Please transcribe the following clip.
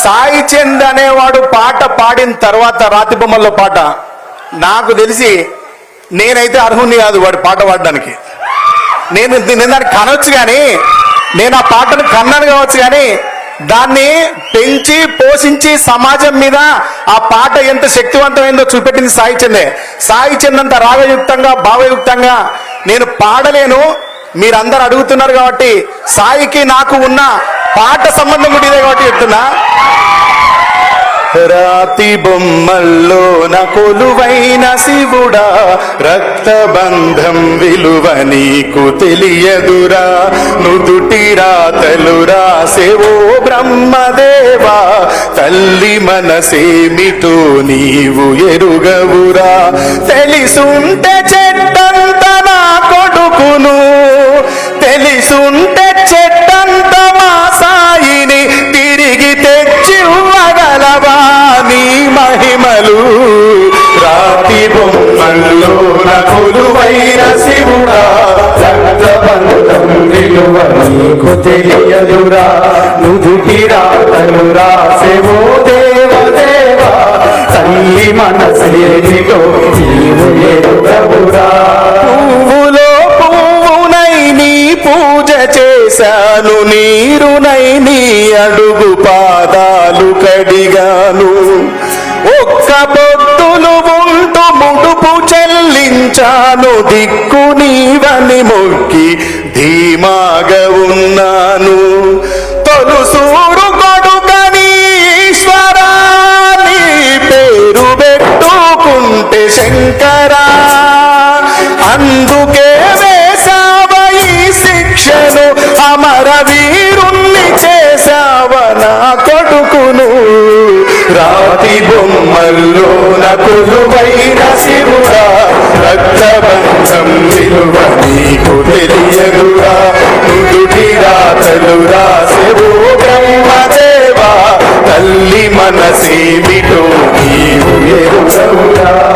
సాయి చంద్ అనేవాడు పాట పాడిన తర్వాత రాతి బొమ్మల్లో పాట నాకు తెలిసి నేనైతే అర్హుని కాదు వాడు పాట పాడడానికి. నేను దాన్ని కనవచ్చు కానీ, నేను ఆ పాటను కన్నాను కావచ్చు కానీ, దాన్ని పెంచి పోషించి సమాజం మీద ఆ పాట ఎంత శక్తివంతమైందో చూపెట్టింది సాయి చందే. సాయి చంద్ అంత రాగయుక్తంగా భావయుక్తంగా నేను పాడలేను. మీరందరూ అడుగుతున్నారు కాబట్టి సాయికి నాకు ఉన్న పాట సంబంధం కూడా ఇదే కాబట్టి చెప్తున్నా. రాతి బొమ్మల్లో కొలువైన శివుడా, రక్తబంధం విలువ నీకు తెలియదురా. నుదుటి రాతలు రాసేవో బ్రహ్మదేవా, తల్లి మనసేమిటో నీవు ఎరుగవురా. తెలిసుంటే చెట్టంత నా కొడుకును, తెలిసుంటే చెట్టంత మా సాయిని తిరిగి తెచ్చివ్వగలవా నీ మహిమలు. రాతి బొమ్మల్లో కొలువైన శివుడా, రక్తబంధం విలువ నీకు తెలియదురా. నుదుటి రాతలు రాసేవో దేవదేవా, తల్లి మనసేమిటో నీవు ఎరుగవురా. పువ్వులో పువ్వునై నీ పూజ చేశాను, నీరునై నీ అడుగు పాదాలు కడిగాను. ఒక్క పొద్దులు ఉంటూ ముడుపు చెల్లించాను, దిక్కు నీవని మొక్కి ధీమాగా ఉన్నాను. తొలుసూరు కొడుకని ఈశ్వరా, నీ పేరు పెట్టుకుంటే శంకరా, అందుకే వేసావ ఈ శిక్షను, అమర వీరుణ్ణి చేసావ నా కొడుకును. రాతి బొమ్మల్లో కొలువైన శివుడా, రక్తబంధం విలువ నీకు తెలియదురా. నుదుటి రాతలు రాసేవో బ్రహ్మదేవా, తల్లి మనసేమిటో నీవు ఎరుగవురా.